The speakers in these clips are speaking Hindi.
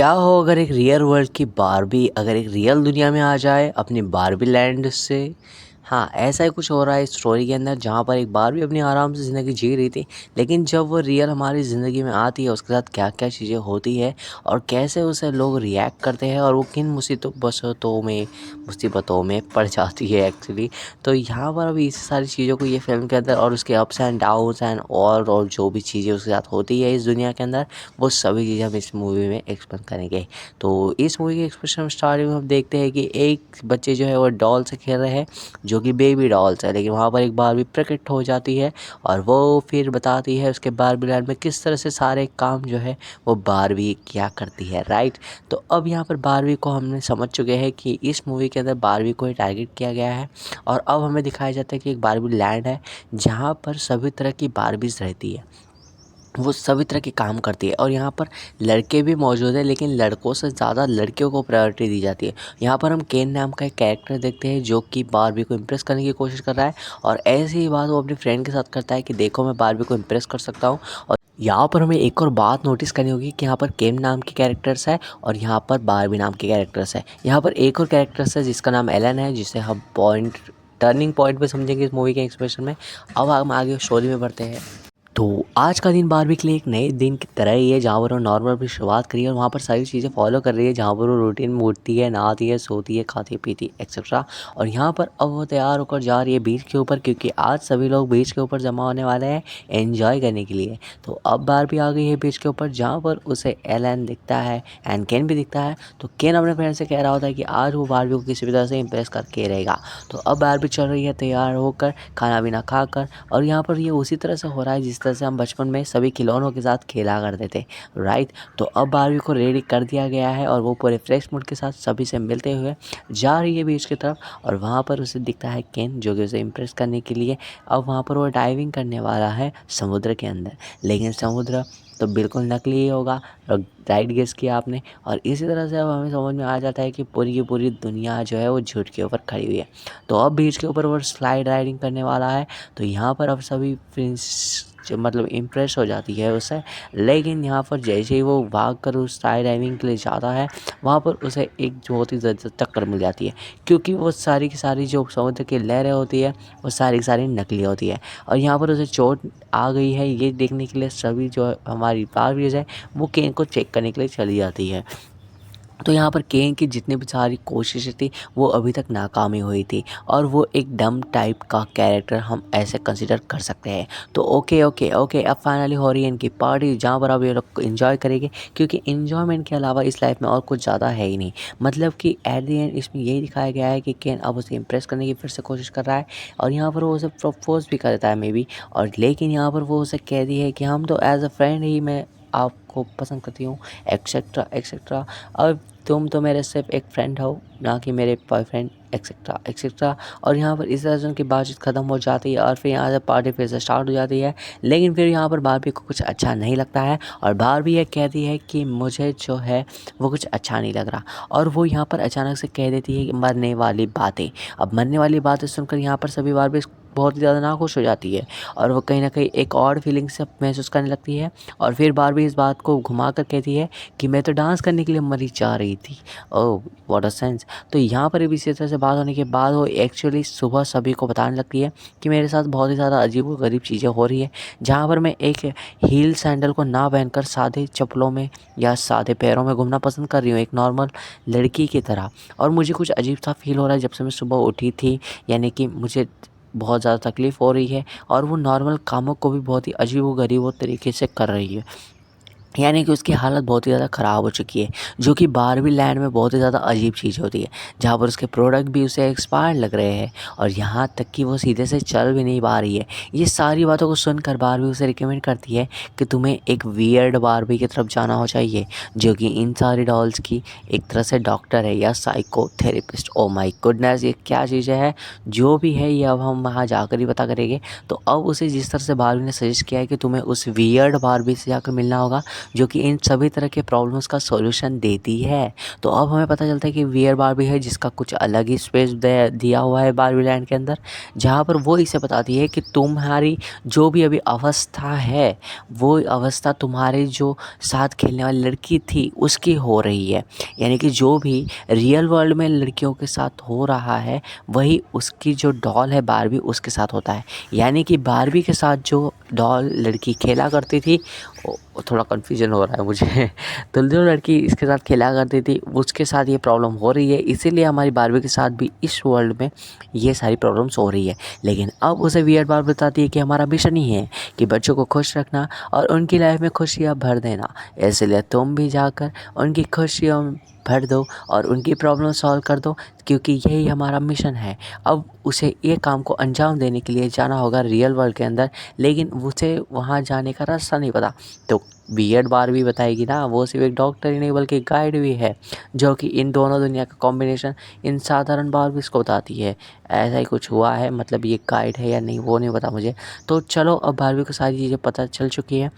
क्या हो अगर एक रियल वर्ल्ड की बारबी अगर एक रियल दुनिया में आ जाए अपनी बारबी लैंड से। हाँ, ऐसा ही कुछ हो रहा है इस स्टोरी के अंदर, जहाँ पर एक बारबी अपनी आराम से ज़िंदगी जी रही थी। लेकिन जब वो रियल हमारी ज़िंदगी में आती है, उसके साथ क्या क्या चीज़ें होती है और कैसे उसे लोग रिएक्ट करते हैं और वो किन मुसीबतों में पड़ जाती है एक्चुअली। तो यहाँ पर अभी इस सारी चीज़ों को ये फ़िल्म के अंदर और उसके अप्स एंड डाउन्स एंड और जो भी चीज़ें उसके साथ होती है इस दुनिया के अंदर, वो सभी चीज़ें हम इस मूवी में एक्सप्लेन करेंगे। तो इस मूवी के एक्सप्रेशन स्टार्टिंग में हम देखते हैं कि एक बच्चे जो है वो डॉल से खेल रहे हैं, जो कि बेबी डॉल्स है। लेकिन वहाँ पर एक बारबी प्रकट हो जाती है और वो फिर बताती है उसके बारबी लैंड में किस तरह से सारे काम जो है वो बारबी क्या करती है, राइट। तो अब यहाँ पर बारबी को हमने समझ चुके हैं कि इस मूवी के अंदर बारबी को ही टारगेट किया गया है। और अब हमें दिखाया जाता है कि एक बारबी लैंड है जहाँ पर सभी तरह की बारबीज रहती है, वो सभी तरह के काम करती है। और यहाँ पर लड़के भी मौजूद हैं, लेकिन लड़कों से ज़्यादा लड़कियों को प्रायोरिटी दी जाती है। यहाँ पर हम केन नाम का एक कैरेक्टर देखते हैं जो कि बारबी को इम्प्रेस करने की कोशिश कर रहा है, और ऐसी ही बात वो अपने फ्रेंड के साथ करता है कि देखो मैं बारबी को इम्प्रेस कर सकता हूँ। और यहाँ पर हमें एक और बात नोटिस करनी होगी कि यहाँ पर केम नाम के कैरेक्टर्स है और यहाँ पर बारबी नाम के कैरेक्टर्स है। यहाँ पर एक और कैरेक्टर्स है जिसका नाम एलन है, जिसे हम टर्निंग पॉइंट पे समझेंगे इस मूवी के एक्सप्रेशन में। अब हम आगे स्टोरी में बढ़ते हैं। तो आज का दिन बारबी के लिए एक नए दिन की तरह ही है, जहाँ पर वो नॉर्मल अपनी शुरुआत करी है और वहाँ पर सारी चीज़ें फॉलो कर रही है, जहाँ पर वो रूटीन में उठती है, नहाती है, सोती है, खाती पीती एक्सेट्रा। और यहाँ पर अब वो तैयार होकर जा रही है बीच के ऊपर, क्योंकि आज सभी लोग बीच के ऊपर जमा होने वाले हैं एंजॉय करने के लिए। तो अब बारबी आ गई है बीच के ऊपर, जहाँ पर उसे एलन दिखता है एंड केन भी दिखता है। तो केन अपने फ्रेंड से कह रहा होता है कि आज वो बारबी को किसी भी तरह से इम्प्रेस करके रहेगा। तो अब बारबी चल रही है तैयार होकर, खाना पीना खाकर, और यहाँ पर ये उसी तरह से हो रहा है जिस तरह से हम बचपन में सभी खिलौनों के साथ खेला करते थे, राइट। तो अब बारबी को रेडी कर दिया गया है और वो पूरे फ्रेश मूड के साथ सभी से मिलते हुए जा रही है बीच की तरफ। और वहाँ पर उसे दिखता है केन, जो कि उसे इम्प्रेस करने के लिए अब वहाँ पर वो डाइविंग करने वाला है समुद्र के अंदर। लेकिन समुद्र तो बिल्कुल नकली ही होगा, राइट गेस किया आपने। और इसी तरह से अब हमें समझ में आ जाता है कि पूरी की पूरी दुनिया जो है वो झूठ के ऊपर खड़ी हुई है। तो अब बीच के ऊपर वो स्लाइड राइडिंग करने वाला है। तो यहाँ पर अब सभी प्रिंस मतलब इम्प्रेस हो जाती है उससे। लेकिन यहाँ पर जैसे ही वो भाग कर उस स्काई डाइविंग के लिए जाता है, वहाँ पर उसे एक बहुत ही ज़्यादा टक्कर मिल जाती है, क्योंकि वो सारी की सारी जो समुद्र की लहरें होती है वो सारी की सारी नकली होती है। और यहाँ पर उसे चोट आ गई है, ये देखने के लिए सभी जो हमारी बारबीज है वो केन को चेक करने के लिए चली जाती है। तो यहाँ पर केन की जितनी भी सारी कोशिशें थी वो अभी तक नाकामी हुई थी, और वो एक डम टाइप का कैरेक्टर हम ऐसे कंसिडर कर सकते हैं। तो ओके ओके ओके, अब फाइनली हो रही है इनकी पार्टी, जहाँ पर अब ये लोग इन्जॉय करेंगे, क्योंकि इन्जॉयमेंट के अलावा इस लाइफ में और कुछ ज़्यादा है ही नहीं। मतलब कि एट द एंड इसमें यही दिखाया गया है कि केन अब उसे इम्प्रेस करने की फिर से कोशिश कर रहा है, और यहाँ पर वो उसे प्रपोज भी कर देता है मे बी। और लेकिन यहाँ पर वो उसे कहती है कि हम तो एज अ फ्रेंड ही मैं आपको पसंद करती हूँ, एक्सेट्रा एक्सेट्रा। अब तुम तो मेरे सिर्फ एक फ्रेंड हो, ना कि मेरे बॉयफ्रेंड, एक्सेट्रा एक्सेट्रा। और यहाँ पर इस तरह से उनकी बातचीत ख़त्म हो जाती है और फिर यहाँ से पार्टी फिर से स्टार्ट हो जाती है। लेकिन फिर यहाँ पर बारबी को कुछ अच्छा नहीं लगता है, और बारबी ये कहती है कि मुझे जो है वो कुछ अच्छा नहीं लग रहा। और वो यहाँ पर अचानक से कह देती है कि मरने वाली बातें। अब मरने वाली बातें सुनकर यहाँ पर सभी बारबी बहुत ही ज़्यादा नाखुश हो जाती है, और वो कहीं ना कहीं एक और फीलिंग से महसूस करने लगती है। और फिर बारबी इस बात को घुमा कर कहती है कि मैं तो डांस करने के लिए मरी जा रही थी। Oh what a sense. तो यहाँ पर भी इसी तरह से बात होने के बाद वो एक्चुअली सुबह सभी को बताने लगती है कि मेरे साथ बहुत ही ज़्यादा अजीब व गरीब चीज़ें हो रही है, जहाँ पर मैं एक हील सैंडल को ना पहनकर सादे चप्पलों में या सादे पैरों में घूमना पसंद कर रही हूँ, एक नॉर्मल लड़की की तरह। और मुझे कुछ अजीब सा फील हो रहा है जब से मैं सुबह उठी थी, यानी कि मुझे बहुत ज़्यादा तकलीफ़ हो रही है, और वो नॉर्मल कामों को भी बहुत ही अजीब व गरीब तरीके से कर रही है। यानी कि उसकी हालत बहुत ही ज़्यादा ख़राब हो चुकी है, जो कि बारबी लैंड में बहुत ही ज़्यादा अजीब चीज़ होती है, जहाँ पर उसके प्रोडक्ट भी उसे एक्सपायर लग रहे हैं, और यहाँ तक कि वो सीधे से चल भी नहीं पा रही है। ये सारी बातों को सुनकर बारबी उसे रिकमेंड करती है कि तुम्हें एक वियर्ड बारबी की तरफ जाना हो चाहिए, जो कि इन सारी डॉल्स की एक तरह से डॉक्टर है या साइकोथेरेपिस्ट। ओ माय गुडनेस, ये क्या चीज़ें है, जो भी है ये अब हम वहाँ जाकर ही पता करेंगे। तो अब उसे जिस तरह से बारबी ने सजेस्ट किया है कि तुम्हें उस वियर्ड बारबी से जाकर मिलना होगा, जो कि इन सभी तरह के प्रॉब्लम्स का सॉल्यूशन देती है। तो अब हमें पता चलता है कि वियर बार्बी है जिसका कुछ अलग ही स्पेस दिया हुआ है बार्बी लैंड के अंदर, जहाँ पर वो इसे बताती है कि तुम्हारी जो भी अभी अवस्था है वो अवस्था तुम्हारे जो साथ खेलने वाली लड़की थी उसकी हो रही है। यानी कि जो भी रियल वर्ल्ड में लड़कियों के साथ हो रहा है वही उसकी जो डॉल है बार्बी उसके साथ होता है। यानी कि बार्बी के साथ जो डॉल लड़की खेला करती थी, थोड़ा कन्फ्यूजन हो रहा है मुझे तो जो लड़की इसके साथ खेला करती थी उसके साथ ये प्रॉब्लम हो रही है, इसीलिए हमारी बार्बी के साथ भी इस वर्ल्ड में ये सारी प्रॉब्लम्स हो रही है। लेकिन अब उसे वियर्ड बार्बी बताती है कि हमारा मिशन ही है कि बच्चों को खुश रखना और उनकी लाइफ में खुशियाँ भर देना, इसलिए तुम भी जाकर उनकी खुशियों भर दो और उनकी प्रॉब्लम सॉल्व कर दो, क्योंकि यही हमारा मिशन है। अब उसे ये काम को अंजाम देने के लिए जाना होगा रियल वर्ल्ड के अंदर, लेकिन उसे वहाँ जाने का रास्ता नहीं पता। तो वियर्ड बार्बी बताएगी ना, वो सिर्फ एक डॉक्टर ही नहीं बल्कि गाइड भी है, जो कि इन दोनों दुनिया का कॉम्बिनेशन इन साधारण बार्बीज को बताती है। ऐसा ही कुछ हुआ है, मतलब ये गाइड है या नहीं वो नहीं पता मुझे। तो चलो, अब बार्बी को सारी चीज़ें पता चल चुकी है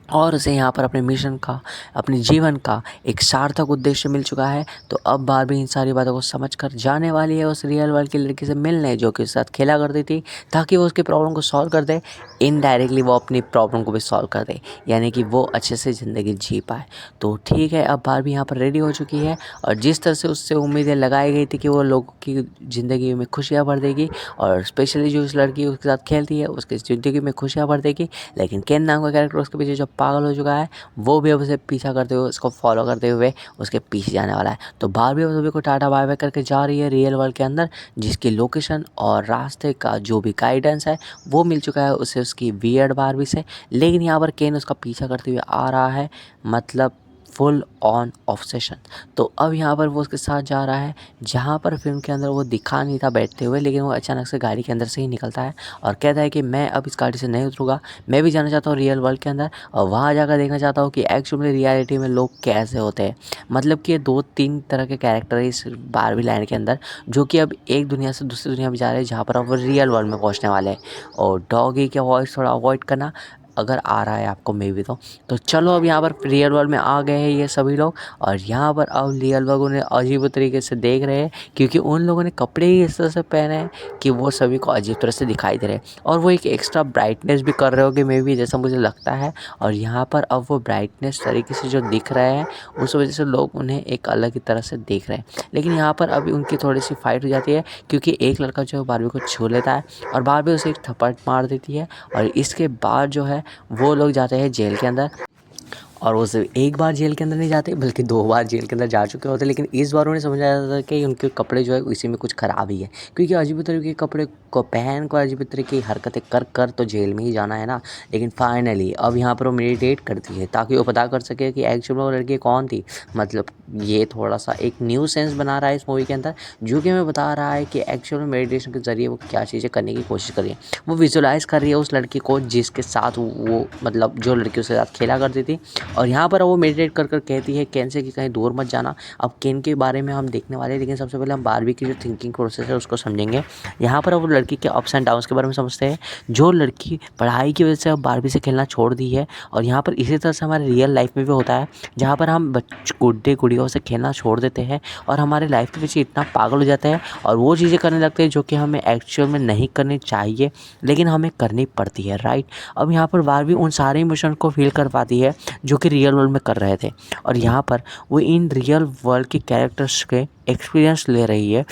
और उसे यहाँ पर अपने मिशन का, अपने जीवन का एक सार्थक उद्देश्य मिल चुका है। तो अब बार्बी इन सारी बातों को समझकर जाने वाली है उस रियल वर्ल्ड की लड़की से मिलने जो कि उसके साथ खेला करती थी, ताकि वो उसकी प्रॉब्लम को सॉल्व कर दे। इनडायरेक्टली वो अपनी प्रॉब्लम को भी सॉल्व कर दे, यानी कि वो अच्छे से ज़िंदगी जी पाए। तो ठीक है, अब बार्बी यहाँ पर रेडी हो चुकी है और जिस तरह से उससे उम्मीदें लगाई गई थी कि वो लोगों की ज़िंदगी में खुशियाँ भर देगी और स्पेशली जो उस लड़की उसके साथ खेलती है उसकी ज़िंदगी में खुशियाँ भर देगी, लेकिन केन नाम का कैरेक्टर उसके पीछे जो पागल हो चुका है वो भी अब उसे पीछा करते हुए, उसको फॉलो करते हुए उसके पीछे जाने वाला है। तो बार्बी अब सभी को टाटा बाय बाय करके जा रही है रियल वर्ल्ड के अंदर, जिसकी लोकेशन और रास्ते का जो भी गाइडेंस है वो मिल चुका है उसे उसकी वियर्ड बार्बी से। लेकिन यहाँ पर केन उसका पीछा करते हुए आ रहा है, मतलब फुल ऑन ऑब्सेशन। तो अब यहाँ पर वो उसके साथ जा रहा है, जहाँ पर फिल्म के अंदर वो दिखा नहीं था बैठते हुए, लेकिन वो अचानक से गाड़ी के अंदर से ही निकलता है और कहता है कि मैं अब इस गाड़ी से नहीं उतरूँगा, मैं भी जाना चाहता हूँ रियल वर्ल्ड के अंदर और वहाँ जाकर देखना चाहता हूँ कि एक्चुअली रियलिटी में लोग कैसे होते हैं। मतलब कि ये 2-3 तरह के कैरेक्टर है इस बार्बी लैंड के अंदर, जो कि अब एक दुनिया से दूसरी दुनिया में जा रहे हैं, जहाँ पर अब वो रियल वर्ल्ड में पहुँचने वाले हैं। और डॉगी का वॉइस थोड़ा अवॉइड करना अगर आ रहा है आपको मे भी। तो चलो, अब यहाँ पर रियल वर्ल्ड में आ गए हैं ये सभी लोग और यहाँ पर अब रियल वर्ल्ड उन्हें अजीब तरीके से देख रहे हैं, क्योंकि उन लोगों ने कपड़े ही इस तरह से पहने हैं कि वो सभी को अजीब तरह से दिखाई दे रहे हैं और वो एक एक्स्ट्रा ब्राइटनेस भी कर रहे होगे मे भी, जैसा मुझे लगता है। और यहाँ पर अब वो ब्राइटनेस तरीके से जो दिख रहे हैं उस वजह से लोग उन्हें एक अलग ही तरह से देख रहे हैं। लेकिन यहाँ पर अभी उनकी थोड़ी सी फाइट हो जाती है, क्योंकि एक लड़का जो है बार्बी को छू लेता है और बार्बी उसे एक थप्पड़ मार देती है और इसके बाद जो है वो लोग जाते हैं जेल के अंदर। और वो सिर्फ एक बार जेल के अंदर नहीं जाते बल्कि 2 बार जेल के अंदर जा चुके होते हैं, लेकिन इस बार उन्हें समझ आया था कि उनके कपड़े जो है इसी में कुछ खराबी है, क्योंकि अजीब तरीके के कपड़े को पहन कर अजीब तरीके की हरकतें कर कर तो जेल में ही जाना है ना। लेकिन फाइनली अब यहाँ पर वो मेडिटेट करती है ताकि वो पता कर सके कि एक्चुअल में वो लड़की कौन थी। मतलब ये थोड़ा सा एक न्यू सेंस बना रहा है इस मूवी के अंदर, जो कि हमें बता रहा है कि एक्चुअल में मेडिटेशन के ज़रिए वो क्या चीज़ें करने की कोशिश कर रही है। वो विजुलाइज कर रही है उस लड़की को जिसके साथ वो, मतलब जो लड़की उसके साथ खेला करती थी, और यहाँ पर वो मेडिटेट कर कर कहती है केन से कि कहीं दूर मत जाना। अब केन के बारे में हम देखने वाले हैं, लेकिन सबसे पहले हम बार्बी की जो थिंकिंग प्रोसेस है उसको समझेंगे। यहाँ पर अब वो लड़की के अप्स एंड डाउन्स के बारे में समझते हैं। जो लड़की पढ़ाई की वजह से अब बार्बी से खेलना छोड़ दी है, और यहाँ पर इसी तरह से हमारे रियल लाइफ में भी होता है, जहाँ पर हम गुड्डे गुड़ियों से खेलना छोड़ देते हैं और हमारे लाइफ के पीछे इतना पागल हो जाते हैं और वो चीज़ें करने लगते हैं जो कि हमें एक्चुअल में नहीं करनी चाहिए लेकिन हमें करनी पड़ती है, राइट। अब यहाँ पर बार्बी उन सारे इमोशन को फील कर पाती है जो कि रियल वर्ल्ड में कर रहे थे, और यहाँ पर वो इन रियल वर्ल्ड के कैरेक्टर्स के एक्सपीरियंस ले रही है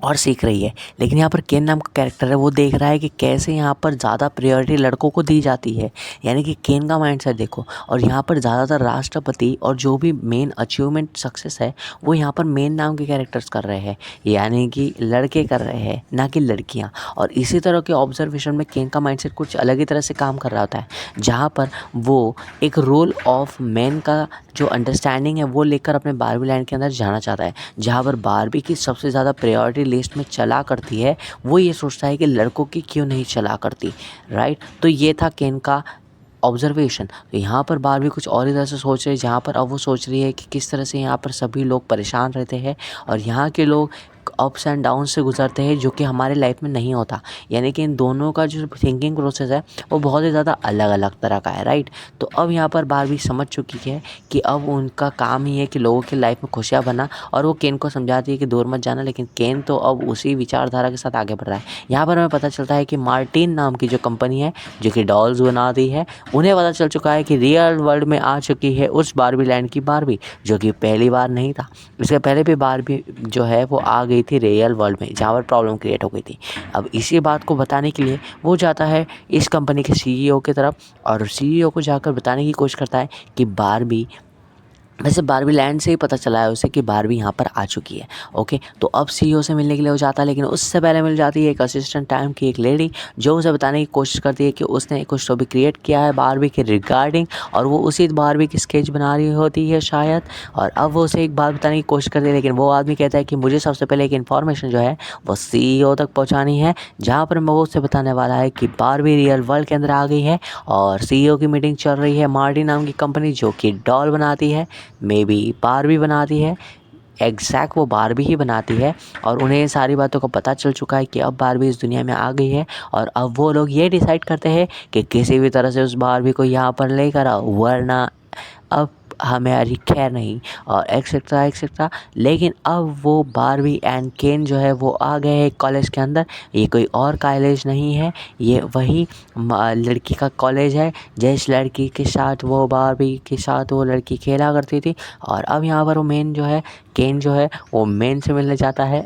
और सीख रही है। लेकिन यहाँ पर केन नाम का कैरेक्टर है, वो देख रहा है कि कैसे यहाँ पर ज़्यादा प्रायोरिटी लड़कों को दी जाती है। यानी कि केन का माइंडसेट देखो, और यहाँ पर ज़्यादातर राष्ट्रपति और जो भी मेन अचीवमेंट सक्सेस है वो यहाँ पर मेन नाम के कैरेक्टर्स कर रहे हैं, यानी कि लड़के कर रहे हैं ना कि लड़कियाँ। और इसी तरह के ऑब्जर्वेशन में केन का माइंडसेट कुछ अलग ही तरह से काम कर रहा होता है, जहाँ पर वो एक रोल ऑफ मैन का जो अंडरस्टैंडिंग है वो लेकर अपने बार्बी लैंड के अंदर जाना चाहता है, जहाँ पर बार्बी की सबसे ज़्यादा प्रायोरिटी लिस्ट में चला करती है, वो ये सोचता है कि लड़कों की क्यों नहीं चला करती, राइट। तो ये था केन का ऑब्जर्वेशन। तो यहाँ पर बार्बी कुछ और ही तरह से सोच रही है, जहाँ पर अब वो सोच रही है कि किस तरह से यहाँ पर सभी लोग परेशान रहते हैं और यहाँ के लोग अप्स एंड डाउन से गुजरते हैं जो कि हमारे लाइफ में नहीं होता। यानी कि इन दोनों का जो थिंकिंग प्रोसेस है वो बहुत ही ज़्यादा अलग अलग तरह का है, राइट। तो अब यहाँ पर बारबी समझ चुकी है कि अब उनका काम ही है कि लोगों की लाइफ में खुशियाँ बना, और वो केन को समझाती है कि दूर मत जाना, लेकिन केन तो अब उसी विचारधारा के साथ आगे बढ़ रहा है। यहाँ पर हमें पता चलता है कि मार्टिन नाम की जो कंपनी है जो कि डॉल्स बनाती है, उन्हें पता चल चुका है कि रियल वर्ल्ड में आ चुकी है उस बारबी लैंड की बारबी, जो कि पहली बार नहीं था। इससे पहले भी बारबी जो है वो आ गई थी रियल वर्ल्ड में, जहाँ पर प्रॉब्लम क्रिएट हो गई थी। अब इसी बात को बताने के लिए वो जाता है इस कंपनी के सीईओ की तरफ, और सीईओ को जाकर बताने की कोशिश करता है कि बारबी, वैसे बारबी लैंड से ही पता चला है उसे कि बारबी यहाँ पर आ चुकी है। ओके, तो अब सीईओ से मिलने के लिए वो जाता है, लेकिन उससे पहले मिल जाती है एक असिस्टेंट टाइम की एक लेडी, जो उसे बताने की कोशिश करती है कि उसने कुछ तो भी क्रिएट किया है बारबी के रिगार्डिंग, और वो उसी बारबी की स्केच बना रही होती है शायद। और अब वो उसे एक बात बताने की कोशिश करती है, लेकिन वो आदमी कहता है कि मुझे सबसे पहले एक इन्फॉर्मेशन जो है वो सीईओ तक पहुँचानी है, जहाँ पर वो उससे बताने वाला है कि बारबी रियल वर्ल्ड के अंदर आ गई है, और सीईओ की मीटिंग चल रही है मार्टिन नाम की कंपनी जो कि डॉल बनाती है, मे बी बारबी बनाती है, एग्जैक्ट वो बारबी ही बनाती है। और उन्हें सारी बातों का पता चल चुका है कि अब बारबी इस दुनिया में आ गई है, और अब वो लोग ये डिसाइड करते हैं कि किसी भी तरह से उस बारबी को यहाँ पर लेकर आओ, वरना अब हमारी खैर नहीं, और एक्सेट्रा एक्सेट्रा। लेकिन अब वो बारबी एंड केन जो है वो आ गए हैं कॉलेज के अंदर। ये कोई और कॉलेज नहीं है, ये वही लड़की का कॉलेज है जिस लड़की के साथ वो बारबी के साथ वो लड़की खेला करती थी। और अब यहाँ पर वो मेन जो है केन जो है वो मेन से मिलने जाता है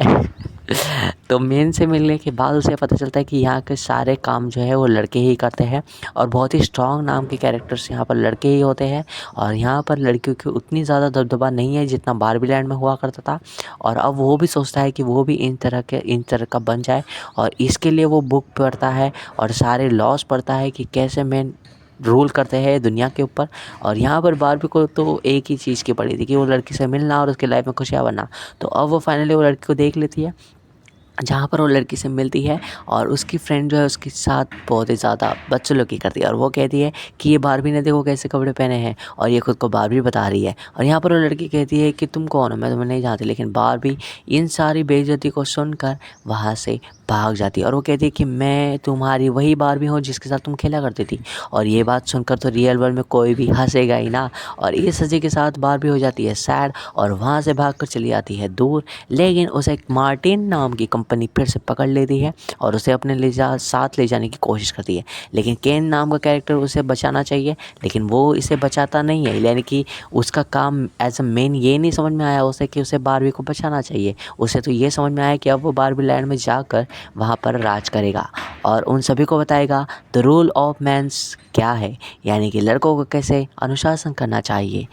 तो मेन से मिलने के बाद उसे पता चलता है कि यहाँ के सारे काम जो है वो लड़के ही करते हैं, और बहुत ही स्ट्रॉन्ग नाम के कैरेक्टर्स यहाँ पर लड़के ही होते हैं। और यहाँ पर लड़कियों की उतनी ज़्यादा दबदबा नहीं है जितना बारबी लैंड में हुआ करता था। और अब वो भी सोचता है कि वो भी इन तरह का बन जाए, और इसके लिए वो बुक पढ़ता है और सारे लॉज पढ़ता है कि कैसे मैन रूल करते हैं दुनिया के ऊपर। और यहाँ पर बारबी को तो एक ही चीज़ की पड़ी थी कि वो लड़की से मिलना और उसकी लाइफ में खुशियाँ बनना। तो अब वो फाइनली वो लड़की को देख लेती है, जहाँ पर वो लड़की से मिलती है, और उसकी फ्रेंड जो है उसके साथ बहुत ही ज़्यादा बदसलूकी करती है, और वो कहती है कि ये बारबी ने देखो कैसे कपड़े पहने हैं, और ये खुद को बारबी बता रही है। और यहाँ पर वो लड़की कहती है कि तुम कौन हो, मैं तुम्हें नहीं जानती। लेकिन बारबी इन सारी बेइज्जती को सुनकर वहाँ से भाग जाती है, और वो कहती है कि मैं तुम्हारी वही बारबी हूँ जिसके साथ तुम खेला करती थी। और ये बात सुनकर तो रियल वर्ल्ड में कोई भी हंसेगा ही ना, और इस हंसी के साथ बारबी हो जाती है सैड, और वहाँ से भागकर चली आती है दूर। लेकिन उसे एक मार्टिन नाम की कंपनी फिर से पकड़ लेती है, और उसे अपने साथ ले जाने की कोशिश करती है। लेकिन केन नाम का कैरेक्टर उसे बचाना चाहिए, लेकिन वो इसे बचाता नहीं है। यानी कि उसका काम एज अ मेन ये नहीं समझ में आया उसे कि उसे बारबी को बचाना चाहिए। उसे तो ये समझ में आया कि अब वो बारबी लैंड में जाकर वहाँ पर राज करेगा, और उन सभी को बताएगा द रूल ऑफ मैंस क्या है, यानी कि लड़कों को कैसे अनुशासन करना चाहिए।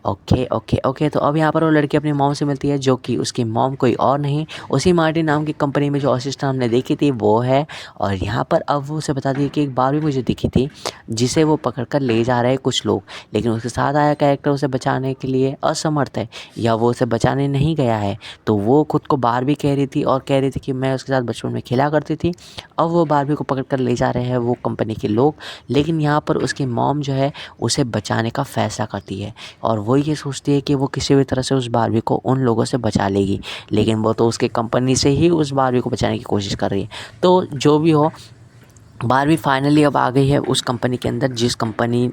ओके ओके ओके, तो अब यहाँ पर वो लड़की अपनी मॉम से मिलती है, जो कि उसकी मॉम कोई और नहीं, उसी मार्टिन नाम की कंपनी में जो असिस्टेंट हमने देखी थी वो है। और यहाँ पर अब वो उसे बताती है कि एक बार भी मुझे दिखी थी जिसे वो पकड़ कर ले जा रहे हैं कुछ लोग, लेकिन उसके साथ आया कैरेक्टर उसे बचाने के लिए असमर्थ है, या वो उसे बचाने नहीं गया है। तो वो खुद को बारबी कह रही थी, और कह रही थी कि मैं उसके साथ बचपन में खेला करती थी। अब वो बारबी को पकड़ कर ले जा रहे हैं वो कंपनी के लोग, लेकिन यहाँ पर उसकी मॉम जो है उसे बचाने का फैसला करती है, और वो ये सोचती है कि वो किसी भी तरह से उस बारबी को उन लोगों से बचा लेगी। लेकिन वो तो उसके कंपनी से ही उस बारबी को बचाने की कोशिश कर रही है। तो जो भी हो, बारबी फाइनली अब आ गई है उस कंपनी के अंदर जिस कंपनी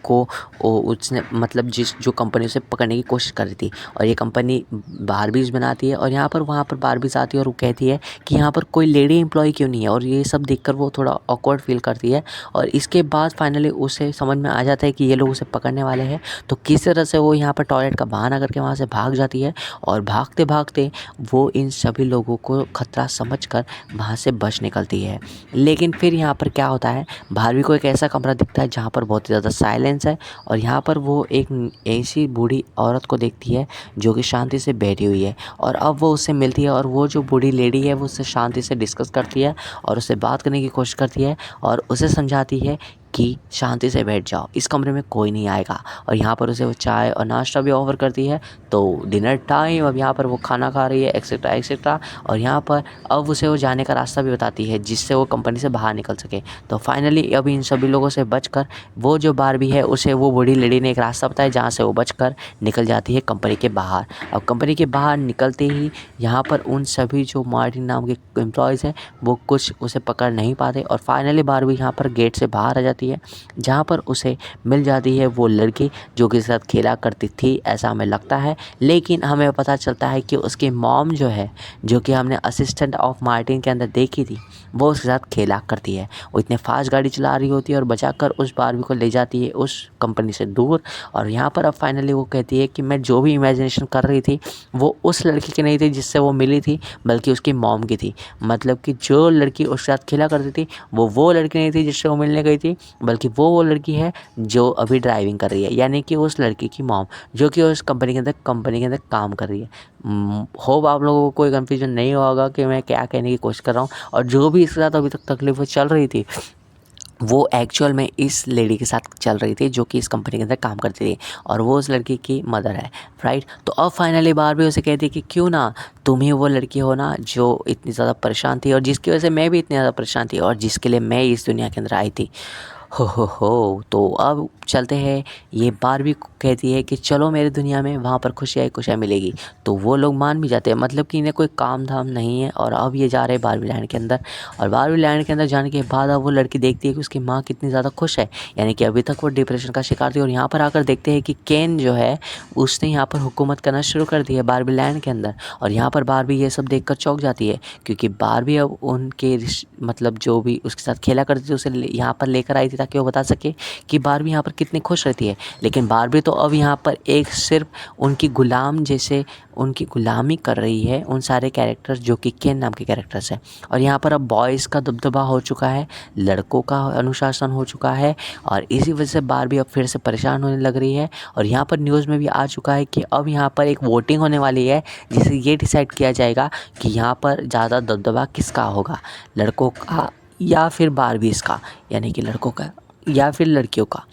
को उसने मतलब जिस जो कंपनी उसे पकड़ने की कोशिश कर रही थी। और ये कंपनी बारबीज बनाती है, और यहाँ पर वहाँ पर बारबीज आती है और वो कहती है कि यहाँ पर कोई लेडी एम्प्लॉय क्यों नहीं है, और ये सब देखकर वो थोड़ा ऑकवर्ड फील करती है। और इसके बाद फाइनली उसे समझ में आ जाता है कि ये लोग उसे पकड़ने वाले हैं। तो किस तरह से वो यहाँ पर टॉयलेट का बहाना करके वहाँ से भाग जाती है, और भागते भागते वो इन सभी लोगों को खतरा समझकर वहाँ से बच निकलती है। लेकिन फिर यहाँ पर क्या होता है, बारबी को एक ऐसा कमरा दिखता है जहाँ पर बहुत ही ज़्यादा साइलेंस है, और यहाँ पर वो एक ऐसी बूढ़ी औरत को देखती है जो कि शांति से बैठी हुई है। और अब वो उससे मिलती है, और वो जो बूढ़ी लेडी है वो उससे शांति से डिस्कस करती है, और उससे बात करने की कोशिश करती है, और उसे समझाती है कि शांति से बैठ जाओ, इस कमरे में कोई नहीं आएगा। और यहाँ पर उसे वो चाय और नाश्ता भी ऑफ़र करती है। तो डिनर टाइम, अब यहाँ पर वो खाना खा रही है एक्सेट्रा एक्सेट्रा। और यहाँ पर अब उसे वो जाने का रास्ता भी बताती है जिससे वो कंपनी से बाहर निकल सके। तो फाइनली अब इन सभी लोगों से बचकर वो जो बारबी है उसे वो बूढ़ी लेडी ने एक रास्ता बताया जहाँ से वो बचकर निकल जाती है कंपनी के बाहर। अब कंपनी के बाहर निकलते ही यहाँ पर उन सभी जो मार्टिन नाम के एम्प्लॉयज़ हैं वो कुछ उसे पकड़ नहीं पाते। और फाइनली बारबी यहाँ पर गेट से बाहर आ जाती है जहाँ पर उसे मिल जाती है वो लड़की जो कि साथ खेला करती थी, ऐसा हमें लगता है। लेकिन हमें पता चलता है कि उसकी मॉम जो है, जो कि हमने असिस्टेंट ऑफ मार्टिन के अंदर देखी थी, वो उसके साथ खेला करती है। वो इतने फास्ट गाड़ी चला रही होती है और बचाकर उस बारबी को ले जाती है उस कंपनी से दूर। और यहाँ पर अब फाइनली वो कहती है कि मैं जो भी इमेजिनेशन कर रही थी वो उस लड़की की नहीं थी जिससे वो मिली थी, बल्कि उसकी मॉम की थी। मतलब कि जो लड़की उसके साथ खेला करती थी वो लड़की नहीं थी जिससे वो मिलने गई थी, बल्कि वो लड़की है जो अभी ड्राइविंग कर रही है, यानी कि उस लड़की की मॉम जो कि उस कंपनी के अंदर काम कर रही है। होप आप लोगों को कोई कन्फ्यूजन नहीं होगा कि मैं क्या कहने की कोशिश कर रहा हूँ। और जो भी इसके साथ अभी तक तकलीफ़ें चल रही थी वो एक्चुअल में इस लेडी के साथ चल रही थी जो कि इस कंपनी के अंदर काम करती थी, और वो उस लड़की की मदर है, राइट। तो अब फाइनली बारबी उसे कहती है कि क्यों ना तुम ही वो लड़की हो ना जो इतनी ज़्यादा परेशान थी और जिसकी वजह से मैं भी इतनी ज़्यादा परेशान थी और जिसके लिए मैं इस दुनिया के अंदर आई थी। हो तो अब चलते हैं। ये बारबी कहती है कि चलो मेरी दुनिया में, वहाँ पर खुशियाँ ही खुशियाँ मिलेगी। तो वो लोग मान भी जाते हैं, मतलब कि इन्हें कोई काम धाम नहीं है। और अब ये जा रहे हैं बारबी लैंड के अंदर। और बारबी लैंड के अंदर जाने के बाद अब वो लड़की देखती है कि उसकी माँ कितनी ज़्यादा खुश है, यानी कि अभी तक वो डिप्रेशन का शिकार थी। और यहाँ पर आकर देखते हैं कि केन जो है उसने यहाँ पर हुकूमत करना शुरू कर दी है बारबी लैंड के अंदर। और यहाँ पर बारबी ये सब देखकर चौंक जाती है, क्योंकि बारबी अब उनके मतलब जो भी उसके साथ खेला करती थी उसे यहाँ पर लेकर आई थी ताकि वो बता सके कि बारबी यहाँ पर कितनी खुश रहती है। लेकिन बारबी तो अब यहाँ पर एक सिर्फ उनकी गुलाम जैसे उनकी गुलामी कर रही है, उन सारे कैरेक्टर्स जो कि केन नाम के कैरेक्टर्स हैं। और यहाँ पर अब बॉयज़ का दबदबा हो चुका है, लड़कों का अनुशासन हो चुका है, और इसी वजह से बारबी अब फिर से परेशान होने लग रही है। और यहाँ पर न्यूज़ में भी आ चुका है कि अब यहाँ पर एक वोटिंग होने वाली है जिससे ये डिसाइड किया जाएगा कि यहाँ पर ज़्यादा दबदबा किसका होगा, लड़कों का या फिर बारबीज़ का, यानी कि लड़कों का या फिर लड़कियों का।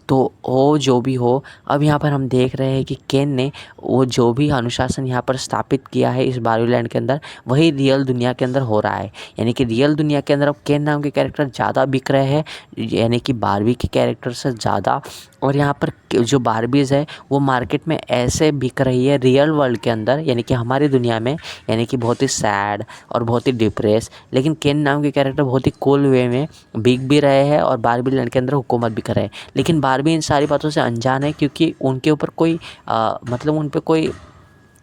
तो वो जो भी हो, अब यहाँ पर हम देख रहे हैं कि केन ने वो जो भी अनुशासन यहाँ पर स्थापित किया है इस बारबी लैंड के अंदर, वही रियल दुनिया के अंदर हो रहा है। यानी कि रियल दुनिया के अंदर अब केन नाम के कैरेक्टर ज़्यादा बिक रहे हैं, यानी कि बारबी के कैरेक्टर से ज़्यादा। और यहाँ पर जो बारबीज़ है वो मार्केट में ऐसे बिक रही है रियल वर्ल्ड के अंदर, यानी कि हमारी दुनिया में, यानी कि बहुत ही सैड और बहुत ही डिप्रेस। लेकिन केन नाम के कैरेक्टर बहुत ही कूल वे में बिक भी रहे हैं और बारबी लैंड के अंदर हुकूमत भी कर रहे हैं। लेकिन बारबी इन सारी बातों से अनजान है, क्योंकि उनके ऊपर कोई मतलब उन पे कोई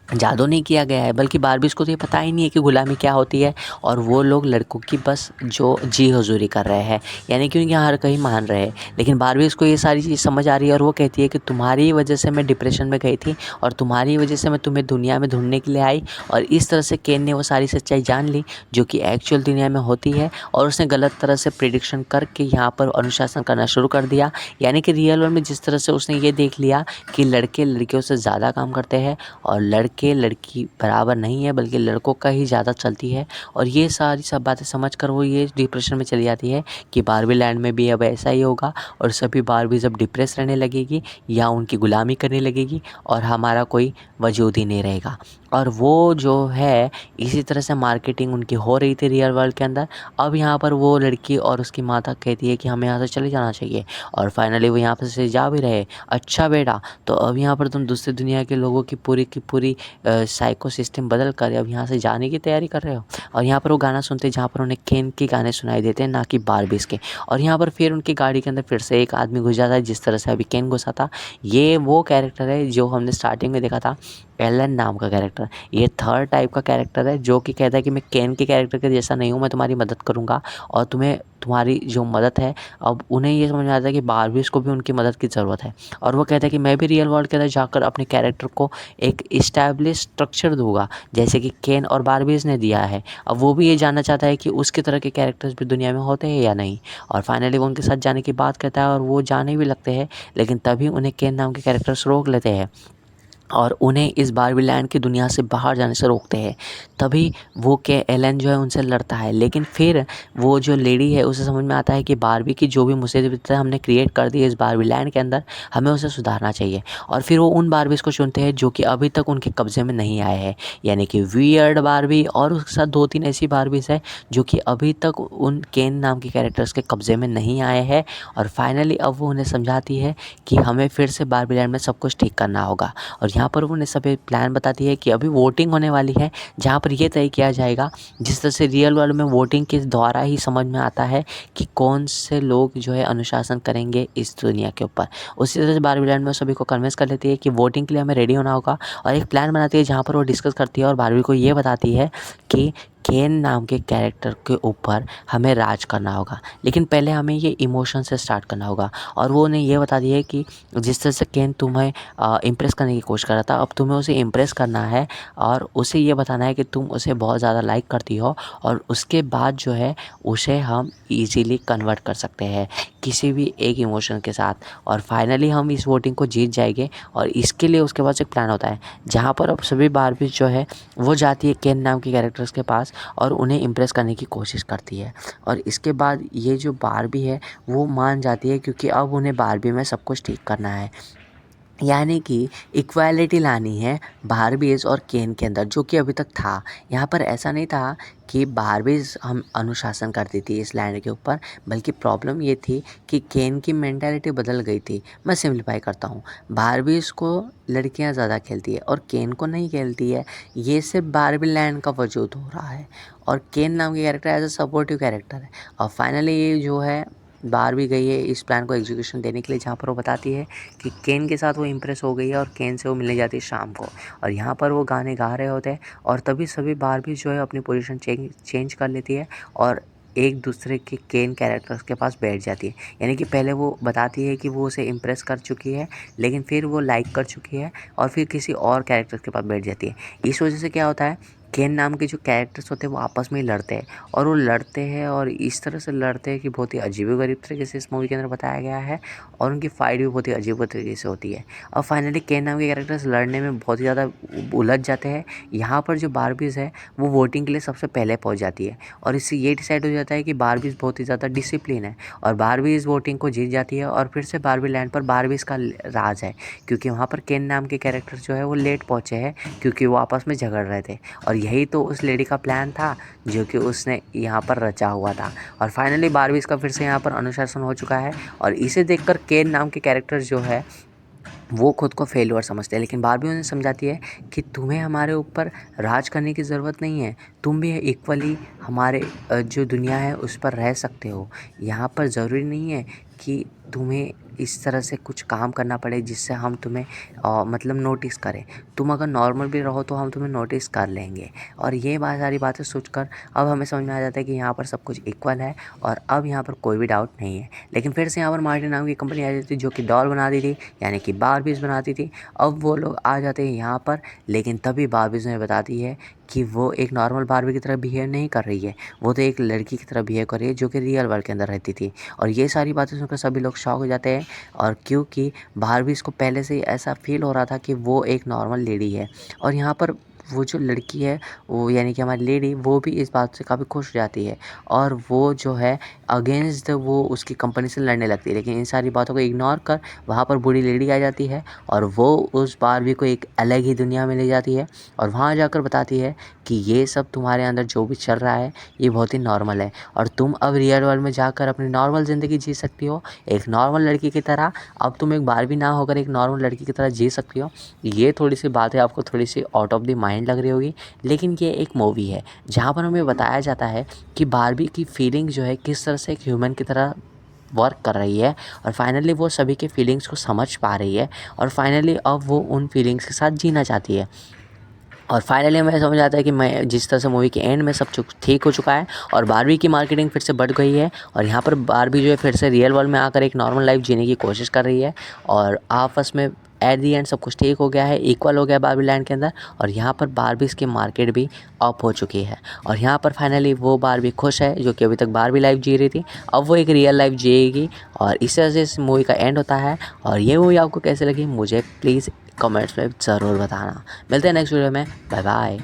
जादू नहीं किया गया है, बल्कि बारबीज़ को तो ये पता ही नहीं है कि गुलामी क्या होती है। और वो लोग लड़कों की बस जो जी हुजूरी कर रहे हैं, यानी कि उनके हर कहीं मान रहे हैं। लेकिन बारबीज़ को ये सारी चीज़ समझ आ रही है और वो कहती है कि तुम्हारी वजह से मैं डिप्रेशन में गई थी और तुम्हारी वजह से मैं तुम्हें दुनिया में ढूंढने के लिए आई। और इस तरह से केन ने वो सारी सच्चाई जान ली जो कि एक्चुअल दुनिया में होती है, और उसने गलत तरह से प्रिडिक्शन करके यहाँ पर अनुशासन करना शुरू कर दिया। यानी कि रियल वर्ल्ड में जिस तरह से उसने ये देख लिया कि लड़के लड़कियों से ज़्यादा काम करते हैं और लड़के लड़की बराबर नहीं है, बल्कि लड़कों का ही ज़्यादा चलती है। और ये सारी सब बातें समझकर वो ये डिप्रेशन में चली जाती है कि बारबी लैंड में भी अब ऐसा ही होगा और सभी बारबी जब डिप्रेस रहने लगेगी या उनकी गुलामी करने लगेगी और हमारा कोई वजूद ही नहीं रहेगा। और वो जो है इसी तरह से मार्केटिंग उनकी हो रही थी रियल वर्ल्ड के अंदर। अब यहाँ पर वो लड़की और उसकी माता कहती है कि हमें यहाँ से चले जाना चाहिए, और फाइनली वो यहाँ पर से जा भी रहे। अच्छा बेटा, तो अब यहाँ पर तुम दूसरी दुनिया के लोगों की पूरी साइको सिस्टम बदल कर अब यहाँ से जाने की तैयारी कर रहे हो। और यहाँ पर वो गाना सुनते हैं जहाँ पर उन्हें केन के गाने सुनाई देते हैं, ना कि बारबीज़ के। और यहाँ पर फिर उनकी गाड़ी के अंदर फिर से एक आदमी घुस जाता है, जिस तरह से अभी केन घुसा था। ये वो कैरेक्टर है जो हमने स्टार्टिंग में देखा था, एलन नाम का कैरेक्टर। ये थर्ड टाइप का कैरेक्टर है जो कि कहता है कि मैं केन के कैरेक्टर के जैसा नहीं हूँ, मैं तुम्हारी मदद करूँगा और तुम्हें तुम्हारी जो मदद है, अब उन्हें ये समझ में आता है कि बारबीज़ को भी उनकी मदद की ज़रूरत है। और वो कहता है कि मैं भी रियल वर्ल्ड के अंदर जाकर अपने कैरेक्टर को एक इस्टेब्लिश स्ट्रक्चर दूंगा जैसे कि केन और बारबीज़ ने दिया है। अब वो भी ये जानना चाहता है कि उसकी तरह के कैरेक्टर्स भी दुनिया में होते हैं या नहीं। और फाइनली वो उनके साथ जाने की बात करता है और वो जाने भी लगते हैं, लेकिन तभी उन्हें केन नाम के कैरेक्टर्स रोक लेते हैं। और उन्हें इस बारबी लैंड की दुनिया से बाहर जाने से रोकते हैं। तभी वो के एलन जो है उनसे लड़ता है, लेकिन फिर वो जो लेडी है उसे समझ में आता है कि बारबी की जो भी मुसीबतें हमने क्रिएट कर दी है इस बारबी लैंड के अंदर, हमें उसे सुधारना चाहिए। और फिर वो उन बारबीज़ को चुनते हैं जो कि अभी तक उनके कब्ज़े में नहीं आए हैं, यानी कि वियर्ड बारबी, और उसके साथ 2-3 ऐसी बारबीज़ है जो कि अभी तक उन केन नाम के कैरेक्टर्स के कब्ज़े में नहीं आए हैं। और फाइनली अब वो उन्हें समझाती है कि हमें फिर से बारबी लैंड में सब कुछ ठीक करना होगा। और यहाँ पर वो उन्हें सब एक प्लान बताती है कि अभी वोटिंग होने वाली है, जहाँ पर ये तय किया जाएगा, जिस तरह से रियल वर्ल्ड में वोटिंग के द्वारा ही समझ में आता है कि कौन से लोग जो है अनुशासन करेंगे इस दुनिया के ऊपर। उसी तरह से बारबी लैंड में सभी को कन्विंस कर लेती है कि वोटिंग के लिए हमें रेडी होना होगा, और एक प्लान बनाती है जहाँ पर वो डिस्कस करती है और बारबी को ये बताती है कि केन नाम के कैरेक्टर के ऊपर हमें राज करना होगा, लेकिन पहले हमें ये इमोशन से स्टार्ट करना होगा। और वो उन्हें ये बताती है कि जिस तरह से केन तुम्हें इम्प्रेस करने की कोशिश कर रहा था, अब तुम्हें उसे इम्प्रेस करना है और उसे ये बताना है कि तुम उसे बहुत ज़्यादा लाइक करती हो, और उसके बाद जो है उसे हम इजीली कन्वर्ट कर सकते हैं किसी भी एक इमोशन के साथ, और फाइनली हम इस वोटिंग को जीत जाएंगे। और इसके लिए उसके बाद एक प्लान होता है जहाँ पर अब सभी बारबीज जो है वो जाती है केन नाम के कैरेक्टर्स के पास और उन्हें इम्प्रेस करने की कोशिश करती है। और इसके बाद ये जो बारबी है वो मान जाती है, क्योंकि अब उन्हें बारबी में सब कुछ ठीक करना है, यानी कि इक्वालिटी लानी है बारबीज़ और केन के अंदर, जो कि अभी तक था। यहाँ पर ऐसा नहीं था कि बारबीज़ हम अनुशासन करती थी इस लैंड के ऊपर, बल्कि प्रॉब्लम ये थी कि केन की मेंटालिटी बदल गई थी। मैं सिंप्लीफाई करता हूँ, बारबीज़ को लड़कियाँ ज़्यादा खेलती है और केन को नहीं खेलती है। ये सिर्फ बारबी लैंड का वजूद हो रहा है, और केन नाम के character as a supportive character है। और फाइनली ये जो है बारबी गई है इस प्लान को एग्जीक्यूशन देने के लिए, जहाँ पर वो बताती है कि केन के साथ वो इम्प्रेस हो गई है और केन से वो मिलने जाती है शाम को। और यहाँ पर वो गाने गा रहे होते हैं और तभी सभी बारबी जो है अपनी पोजीशन चेंज कर लेती है और एक दूसरे के केन कैरेक्टर्स के पास बैठ जाती है। यानी कि पहले वो बताती है कि वो उसे इम्प्रेस कर चुकी है, लेकिन फिर वो लाइक कर चुकी है और फिर किसी और कैरेक्टर्स के पास बैठ जाती है। इस वजह से क्या होता है, केन नाम के जो कैरेक्टर्स होते हैं वो आपस में ही लड़ते हैं, और वो लड़ते हैं और इस तरह से लड़ते हैं कि बहुत ही अजीबोगरीब तरीके से इस मूवी के अंदर बताया गया है, और उनकी फाइट भी बहुत ही अजीब तरीके से होती है। और फाइनली केन नाम के कैरेक्टर्स लड़ने में बहुत ही ज़्यादा उलझ जाते हैं। यहाँ पर जो बारबीज़ है वो वोटिंग के लिए सबसे पहले पहुँच जाती है, और इससे ये डिसाइड हो जाता है कि बारबीज़ बहुत ही ज़्यादा डिसिप्लिन है, और बारबीज़ वोटिंग को जीत जाती है, और फिर से बारबी लैंड पर बारबीज़ का राज है, क्योंकि वहाँ पर केन नाम के कैरेक्टर जो है वो लेट पहुँचे हैं, क्योंकि वो आपस में झगड़ रहे थे। और यही तो उस लेडी का प्लान था जो कि उसने यहाँ पर रचा हुआ था। और फाइनली बारबीज़ का फिर से यहाँ पर अनुशासन हो चुका है, और इसे देखकर केन नाम के कैरेक्टर जो है वो खुद को फेल्योर समझते हैं, लेकिन बारबी उन्हें समझाती है कि तुम्हें हमारे ऊपर राज करने की ज़रूरत नहीं है, तुम भी इक्वली हमारे जो दुनिया है उस पर रह सकते हो। यहाँ पर ज़रूरी नहीं है कि तुम्हें इस तरह से कुछ काम करना पड़े जिससे हम तुम्हें मतलब नोटिस करें। तुम अगर नॉर्मल भी रहो तो हम तुम्हें नोटिस कर लेंगे। और ये सारी बातें सोचकर अब हमें समझ में आ जाता है कि यहाँ पर सब कुछ इक्वल है, और अब यहाँ पर कोई भी डाउट नहीं है। लेकिन फिर से यहाँ पर मार्टिन नाम की कंपनी आ जाती थी जो कि डॉल बनाती थी, यानी कि बारबीज़ बनाती थी। अब वो लोग आ जाते हैं यहाँ पर, लेकिन तभी बारबीज़ ने बताती है कि वो एक नॉर्मल बारबी की तरह बिहेव नहीं कर रही है, वो तो एक लड़की की तरह बिहेव कर रही है जो कि रियल वर्ल्ड के अंदर रहती थी। और ये सारी बातें सुनकर सभी लोग शॉक हो जाते हैं, और क्योंकि बारबीज़ को पहले से ही ऐसा फील हो रहा था कि वो एक नॉर्मल लेडी है। और यहाँ पर वो जो लड़की है वो यानी कि हमारी लेडी, वो भी इस बात से काफ़ी खुश हो जाती है, और वो जो है अगेंस्ट वो उसकी कंपनी से लड़ने लगती है। लेकिन इन सारी बातों को इग्नोर कर वहाँ पर बूढ़ी लेडी आ जाती है, और वो उस बारबी को एक अलग ही दुनिया में ले जाती है, और वहाँ जाकर बताती है कि ये सब तुम्हारे अंदर जो भी चल रहा है ये बहुत ही नॉर्मल है, और तुम अब रियल वर्ल्ड में जाकर अपनी नॉर्मल ज़िंदगी जी सकती हो एक नॉर्मल लड़की की तरह। अब तुम एक बारबी ना होकर एक नॉर्मल लड़की की तरह जी सकती हो। ये थोड़ी सी बातें आपको थोड़ी सी आउट ऑफ द माइंड लग रही होगी, लेकिन ये एक मूवी है जहाँ पर हमें बताया जाता है कि बारबी की फीलिंग जो है किस तरह से एक ह्यूमन की तरह वर्क कर रही है, और फाइनली वो सभी के फीलिंग्स को समझ पा रही है, और फाइनली अब वो उन फीलिंग्स के साथ जीना चाहती है। और फाइनली हमें समझ आता है कि मैं जिस तरह से मूवी के एंड में सब ठीक हो चुका है, और बारबी की मार्केटिंग फिर से बढ़ गई है, और यहाँ पर बारबी जो है फिर से रियल वर्ल्ड में आकर एक नॉर्मल लाइफ जीने की कोशिश कर रही है, और आपस में एट दी एंड सब कुछ ठीक हो गया है, इक्वल हो गया बारबी लैंड के अंदर। और यहाँ पर बारबीज़ की मार्केट भी अप हो चुकी है, और यहाँ पर फाइनली वो बारबी खुश है जो कि अभी तक बारबी लाइफ जी रही थी, अब वो एक रियल लाइफ जिएगी। और इस तरह से इस मूवी का एंड होता है। और ये मूवी आपको कैसे लगी मुझे प्लीज़ कमेंट्स में ज़रूर बताना। मिलते हैं नेक्स्ट वीडियो में, बाय बाय।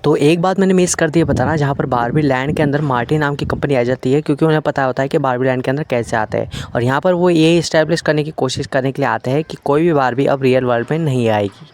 तो एक बात मैंने मिस कर दी है बताना, जहाँ पर बारबी लैंड के अंदर मार्टी नाम की कंपनी आ जाती है, क्योंकि उन्हें पता होता है कि बारबी लैंड के अंदर कैसे आते हैं, और यहाँ पर वो ये इस्टेब्लिश करने की कोशिश करने के लिए आते हैं कि कोई भी बारबी अब रियल वर्ल्ड में नहीं आएगी।